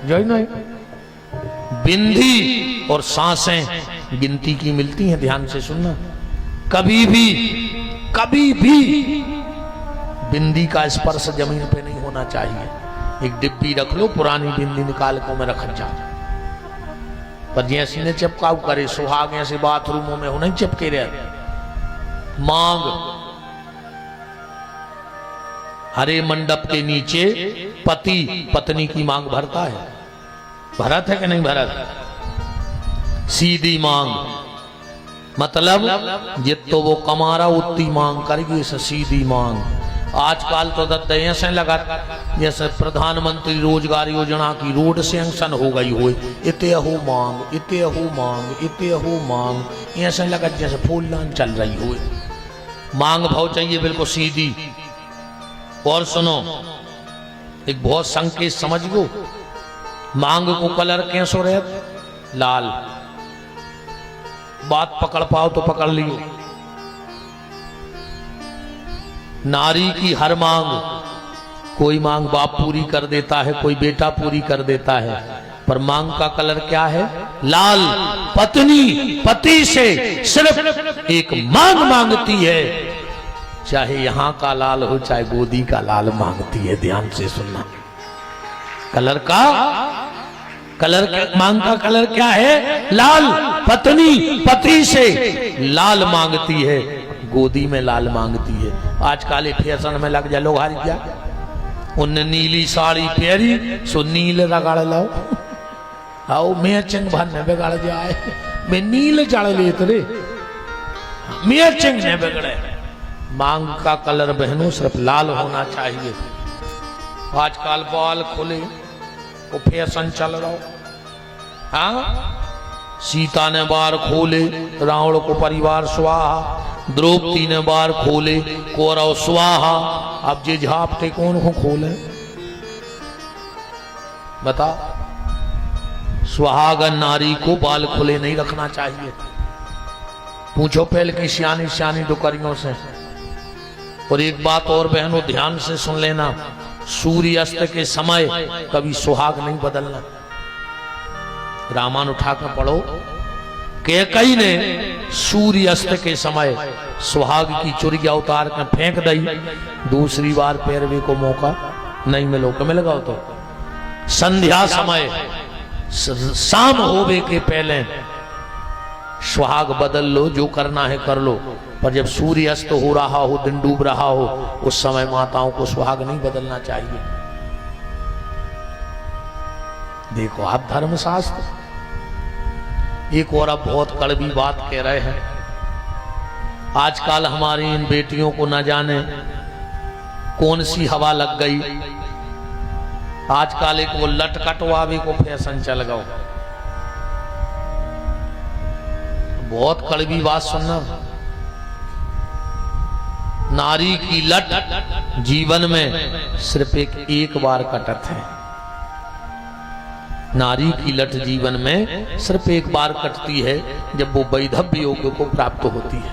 जो ही नहीं। बिंदी और सांसें गिनती की मिलती हैं, ध्यान से सुनना। कभी भी बिंदी का स्पर्श जमीन पे नहीं होना चाहिए। एक डिब्बी रख लो, पुरानी बिंदी निकाल को में रख जा, पर जैसी ने चिपकाव करे सुहाग ऐसे बाथरूमों में हो नहीं चिपके रहे। मांग हरे मंडप के नीचे पति पत्नी की मांग भरता है, भरत है कि नहीं भरत? सीधी मांग मतलब जितो वो कमारा उतनी मांग करेगी, सीधी मांग। आजकल तो ऐसे लगा जैसे प्रधानमंत्री रोजगार योजना की रोड सैंक्शन हो गई हो, इते हो मांग, इते हो मांग, इते हो मांग, ऐसे लगा जैसे फूलदान चल रही हो। मांग भाव चाहिए बिल्कुल सीधी। और सुनो, एक बहुत संकेत समझ गो। मांग को कलर कैसो रहे? लाल। बात पकड़ पाओ तो पकड़ लियो। नारी की हर मांग, कोई मांग बाप पूरी कर देता है, कोई बेटा पूरी कर देता है, पर मांग का कलर क्या है? लाल। पत्नी पति से सिर्फ एक मांग मांगती है, चाहे यहां का लाल हो चाहे गोदी का लाल मांगती है। ध्यान से सुनना। कलर का मांग का कलर क्या है? लाल। पत्नी पति से लाल मांगती है, गोदी में लाल मांगती है। आजकल फैशन में लग जा लोग हारी क्या, उनने नीली साड़ी पहरी सो नील रगड़ लाओ। आओ मैचिंग भरने बिगड़ जाए, मैं नील जड़ लेते रे, मैचिंग ने बिगड़े। मांग का कलर बहनों सिर्फ लाल होना चाहिए। आजकल बाल खुले वो फैशन चल रहा। हाँ, सीता ने बार खोले रावण को परिवार स्वाहा, द्रौपदी ने बार खोले कौरव स्वाहा। अब जे झापटे कौन को खोले बता? सुहागन नारी को बाल खुले नहीं रखना चाहिए। पूछो पहले की सियानी सियानी डुकरियों से। और एक बात और बहनों ध्यान से सुन लेना, सूर्यास्त के समय कभी सुहाग नहीं बदलना। रामायण उठाकर पढ़ो, कैकेयी ने सूर्यास्त के समय सुहाग की चुरिया उतार कर फेंक दी, दूसरी बार पैरवी को मौका नहीं मिलो। क्या मिलेगा? तो संध्या समय शाम होवे के पहले सुहाग बदल लो, जो करना है कर लो, पर जब सूर्य अस्त हो रहा हो, दिन डूब रहा हो, उस समय माताओं को सुहाग नहीं बदलना चाहिए। देखो आप धर्मशास्त्र। एक और अब बहुत कड़वी बात कह रहे हैं। आजकल हमारी इन बेटियों को न जाने कौन सी हवा लग गई। आजकल एक वो लटकटवावे को फैशन चल गया। बहुत कड़वी बात सुनना, नारी की लट जीवन में सिर्फ एक बार कटत है। नारी की लट जीवन में सिर्फ एक बार कटती है, जब वो वैधव्य योग को प्राप्त होती है।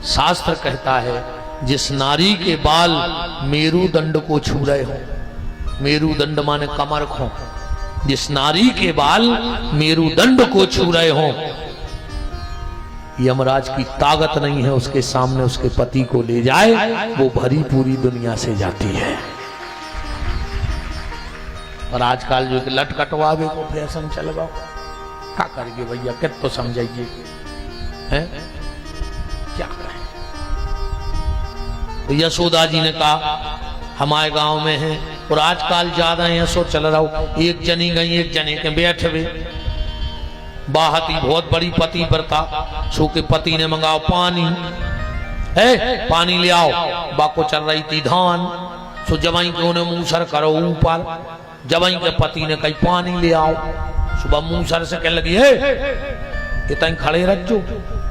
शास्त्र कहता है, जिस नारी के बाल मेरुदंड को छू रहे हो, मेरुदंड माने कमर को, जिस नारी के बाल मेरुदंड को छू रहे हो, यमराज की ताकत नहीं है उसके सामने उसके पति को ले जाए, वो भरी पूरी दुनिया से जाती है। और आजकल जो लट कटवावे को फैशन चल गया, क्या करेंगे भैया? कित तो समझाइए, हैं क्या करें? तो यशोदा जी ने कहा हमारे गांव में है, और आजकल ज्यादा ऐसो चल रहा हो, एक जनी गई एक जने के बैठे हुए बाहती बहुत बड़ी पति व्रता, सो के पति ने मंगाओ पानी, है पानी ले आओ। बाको चल रही थी धान, सो जवाई के उन्हें मूसर करो ऊपर, जवाई के पति ने कही पानी ले आओ। सुबह मूसर से कहने लगी है इतना खड़े रख जो,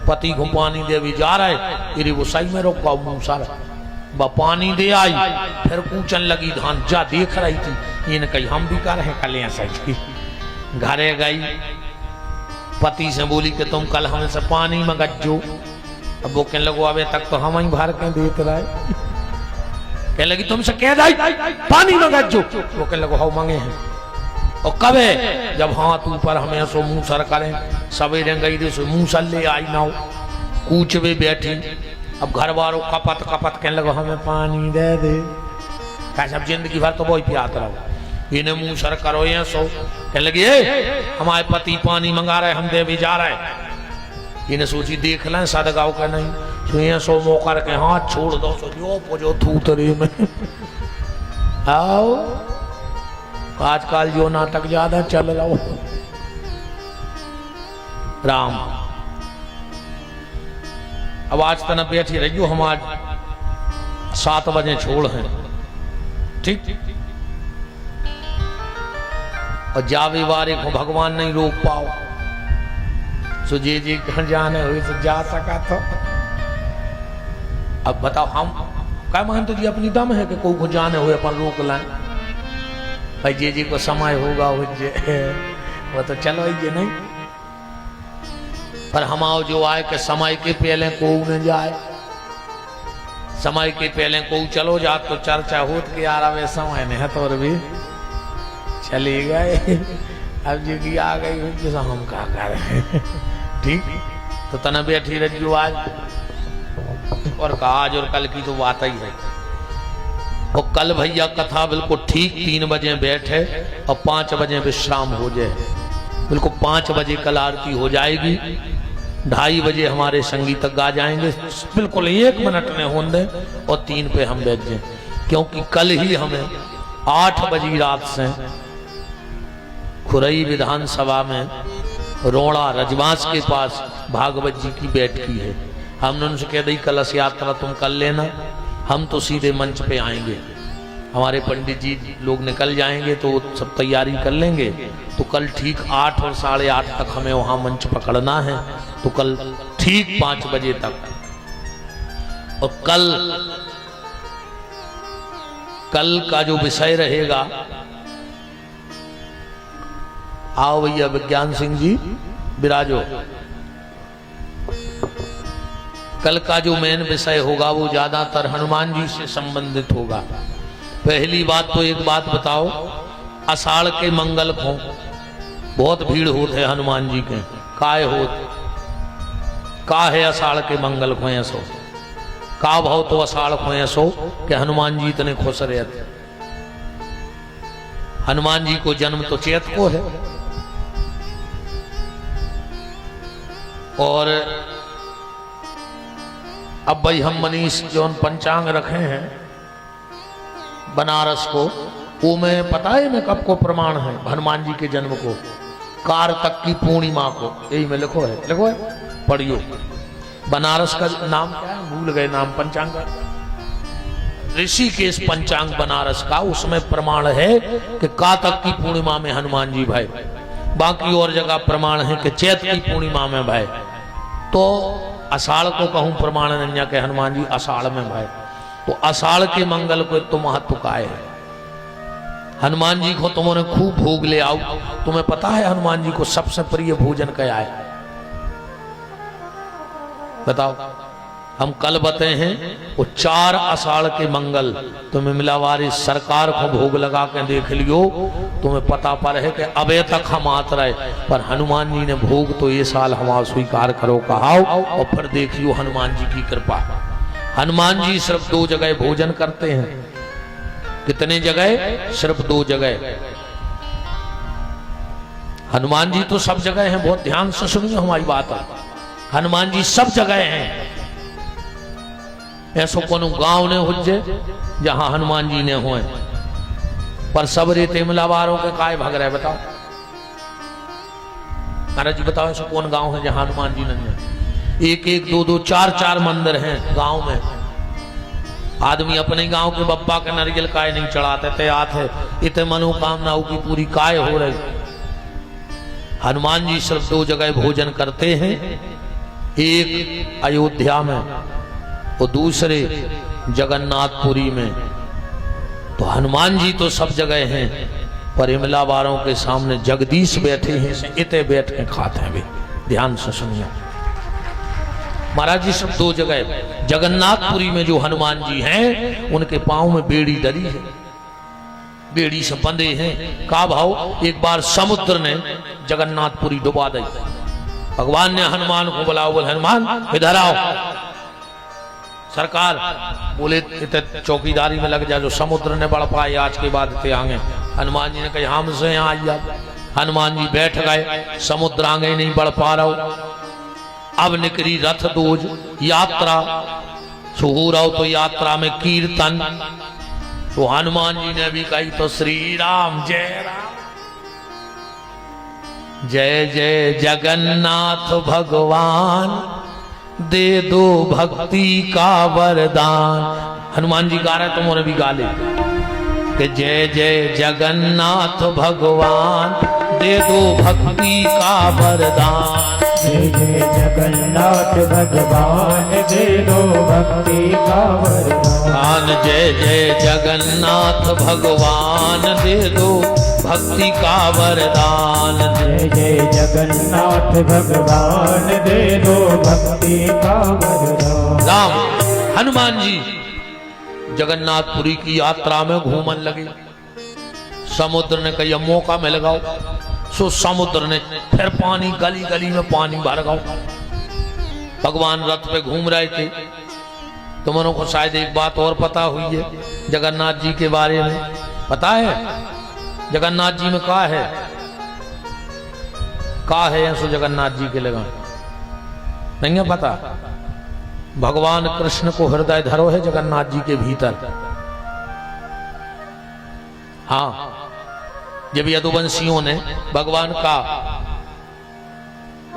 पति को पानी दे भी जा रहा है, इरे वो सही में रोका मूसर बा पानी दे आई, फिर कूचन लगी धान, जा देख रही थी। इन्हें कही हम भी कर रहे कल सही। घरे गई, पति से बोली कि तुम कल हमसे पानी मंगजो। अब वो कहने लगो अबे तक तो हम ही भर के देते रहे। कहने लगी तुमसे कह रही पानी मंगजो। वो कहने लगो हाउ मांगे हैं, और कब है जब हाथ ऊपर हमें सो मुंह सर करें, सवेरे गई सो मुंह सर ले आई ना हो, कूच में बैठी। अब घर वालों कपत कपत कहने लगे हमें पानी दे दे, कैसे अब जिंदगी भर तो वही पियाते रहो। इन्हें मुंह सर करो ये सो कहने लगी हमारे पति पानी मंगा रहे हम दे भी जा रहे। इन्हें सोची देख लें सदगाव का नहीं, तो ये सो मौका रखे हाथ छोड़ दो सो जो पुजो थूतरी में। आओ आजकल जो नाटक ज्यादा चल रहा हो राम। अब आज तना बैठी रही हो, हम आज 7 बजे छोड़ हैं, ठीक। और जावे बारे को भगवान नहीं रोक पाओ, सो जी घर जाने हुई तो जा सका तो। अब बताओ हम क्या मानते जी अपनी दम है कि कोई को जाने हुए अपन रोक लाए, भाई जी को समय होगा वो तो चलो ये नहीं। पर हम आओ जो आए कि समय के पहले को न जाए, समय के पहले को चलो जा तो चर्चा होत कि यार अब समय नहीं है तो और भी चले गए। अब जी आ गई जैसा हम क्या कर रहे हैं, ठीक। तो तना बैठी रही आज और कहा आज और कल की तो बात ही है। और कल भैया कथा बिल्कुल ठीक 3 बजे बैठे और 5 बजे विश्राम हो जाए, बिल्कुल 5 बजे कल आरती हो जाएगी, 2:30 बजे हमारे संगीतक गा जाएंगे, बिल्कुल 1 मिनट में होंगे और 3 पे हम बैठ जाए, क्योंकि कल ही हमें 8 बजे रात से खुरई विधानसभा में रोड़ा रजवास के पास भागवत जी की बैठकी है। हमने उनसे कह दी कलश यात्रा तुम कर लेना, हम तो सीधे मंच पे आएंगे, हमारे पंडित जी लोग निकल जाएंगे तो सब तैयारी कर लेंगे। तो कल ठीक 8 और 8:30 तक हमें वहां मंच पकड़ना है, तो कल ठीक 5 बजे तक। और कल का जो विषय रहेगा, आओ भैया विज्ञान सिंह जी विराजो। कल का जो मेन विषय होगा वो ज्यादातर हनुमान जी से संबंधित होगा। पहली बात तो एक बात बताओ, आषाढ़ के मंगल को बहुत भीड़ होते है हनुमान जी के, काय होत का है आषाढ़ के मंगल को ऐसो का भाव तो आषाढ़ को ऐसो कि हनुमान जी इतने खुश रहते। हनुमान जी को जन्म तो चैत को है, और अब भाई हम मनीष जो पंचांग रखे हैं बनारस को, वो मैं पता है मैं कब को प्रमाण है हनुमान जी के जन्म को, कारतक की पूर्णिमा को, यही में लिखो है पढ़ियो। बनारस का नाम क्या है भूल गए नाम, पंचांग ऋषिकेश पंचांग बनारस का, उसमें प्रमाण है कि कातक की पूर्णिमा में हनुमान जी भाई, बाकी और जगह प्रमाण है कि चैत की पूर्णिमा में भाई। तो आषाढ़ को कहूं प्रमाण नन्या के हनुमान जी आषाढ़ में भाई, तो आषाढ़ के मंगल को तो महत्व का है। हनुमान जी को तुमने खूब भोग ले आओ। तुम्हें पता है हनुमान जी को सबसे प्रिय भोजन क्या है, बताओ। हम कल बते हैं वो 4 आषाढ़ के मंगल तुम्हें मिलावारी सरकार को भोग लगा के देख लियो, तुम्हें पता पर है कि अबे तक हम आत रहे, पर हनुमान जी ने भोग तो ये साल हमारा स्वीकार करो कहाओ, और फिर देखियो हनुमान जी की कृपा। हनुमान जी सिर्फ 2 जगह भोजन करते हैं। कितने जगह? सिर्फ 2 जगह। हनुमान जी तो सब जगह हैं, बहुत ध्यान से सुनिए हमारी बात। हनुमान जी सब जगह हैं, ऐसो कोनो गांव ने हुज्जे जहां हनुमान जी ने हुए, पर सब रेते मिलावारों के काय भाग रहे बताओ। महाराज जी बताओ ऐसा कौन गांव है जहां हनुमान जी ने? 1-1, 2-2, 4-4 मंदिर हैं गांव में। आदमी अपने गांव के बप्पा के नारियल काय नहीं चढ़ाते थे, आते इतने मनोकामनाओं की पूरी काय हो रही। हनुमान जी सिर्फ 2 जगह भोजन करते हैं, एक अयोध्या में और दूसरे जगन्नाथपुरी में। तो हनुमान जी तो सब जगह हैं, पर इमलावारों के सामने जगदीश बैठे हैं, इतने बैठ के खाते हैं भी। ध्यान से सुनिए महाराज जी, सब 2 जगह। जगन्नाथपुरी में जो हनुमान जी हैं उनके पांव में बेड़ी डली है, बेड़ी से बंधे हैं। का भाव, एक बार समुद्र ने जगन्नाथपुरी डुबा दी। भगवान ने हनुमान को बुलाओ, बोले हनुमान इधर आओ। सरकार बोले चौकीदारी में लग जा, जो समुद्र ने बढ़ पाए आज के बाद ते आगे। हनुमान जी ने कहा हमसे यहाँ आइया। हनुमान जी बैठ गए, समुद्र आगे नहीं बढ़ पा रहा। अब निकली रथ दूज यात्रा, हो रहा तो यात्रा में कीर्तन। तो हनुमान जी ने भी कही तो श्री राम जय राम, जय जय जगन्नाथ भगवान, दे दो भक्ति का वरदान। हनुमान जी गा रहे, तुमने भी गा ले कि जय जय जगन्नाथ भगवान, दे दो भक्ति का वरदान। जय जय जगन्नाथ भगवान, दे दो भक्ति का वरदान। जय जय जगन्नाथ भगवान, दे दो भक्ति का वरदान। जय जय जगन्नाथ भगवान, दे दो भक्ति का वरदान। राम हनुमान जी जगन्नाथपुरी की यात्रा में घूमन लगे। समुद्र ने कहा मौका मिल गया, सो समुद्र ने फिर पानी, गली गली में पानी भर गया। भगवान रथ पे घूम रहे थे। तुमनों को शायद एक बात और पता हुई है जगन्नाथ जी के बारे में। पता है जगन्नाथ जी में का है? का है ऐसो जगन्नाथ जी के लगा नहीं है पता? भगवान कृष्ण को हृदय धरो है जगन्नाथ जी के भीतर। हाँ, जब यदुवंशियों ने भगवान का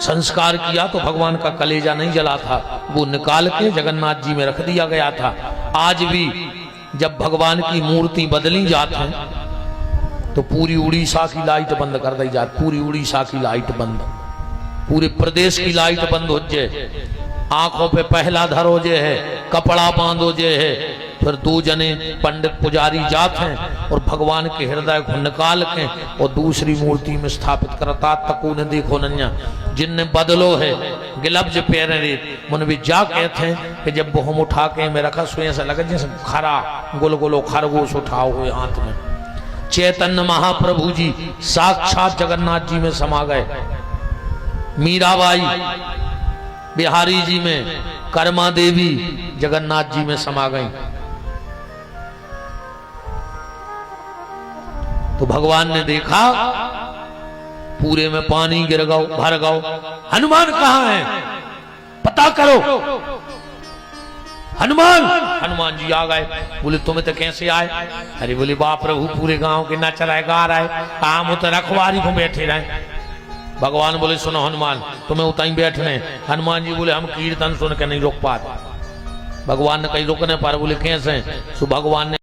संस्कार किया तो भगवान का कलेजा नहीं जला था, वो निकाल के जगन्नाथ जी में रख दिया गया था। आज भी जब भगवान की मूर्ति बदली जाती है तो पूरी उड़ीसा की लाइट बंद कर दी जाती, पूरी उड़ीसा की लाइट बंद, पूरे प्रदेश की लाइट बंद हो जाए। आंखों पे पहला धरो जे है, कपड़ा बांधो जे है, फिर दो जने पंडित पुजारी जाते हैं और भगवान के हृदय को निकाल के और दूसरी मूर्ति में स्थापित करता। तकू ने देखो नन्या जिनने बदलो है गिलब्ज पैर रे मन भी जा कहते हैं कि जब वो हम उठा के में रखा सुए से लगे जैसे खरा गोलगोलो खरगोश उठाओ हुए हाथ में। चैतन्य महाप्रभु जी साक्षात जगन्नाथ जी में समा गए। मीराबाई बिहारी जी में, कर्मा देवी जगन्नाथ जी में समा गई। तो भगवान ने देखा पूरे में पानी गिर गओ, भर गओ। हनुमान कहाँ है? पता करो। हनुमान हनुमान जी आ गए। बोले तुम्हें तो कैसे आए? अरे बोले बाप प्रभु पूरे गांव के नच रहे गा रहे, हम तो रखवारी को बैठे रहे। भगवान बोले सुनो हनुमान तुम्हें उताई बैठने। हनुमान जी बोले हम कीर्तन सुन के नहीं रोक पाते। भगवान ने कहीं रुकने पर बोले कैसे? सो भगवान ने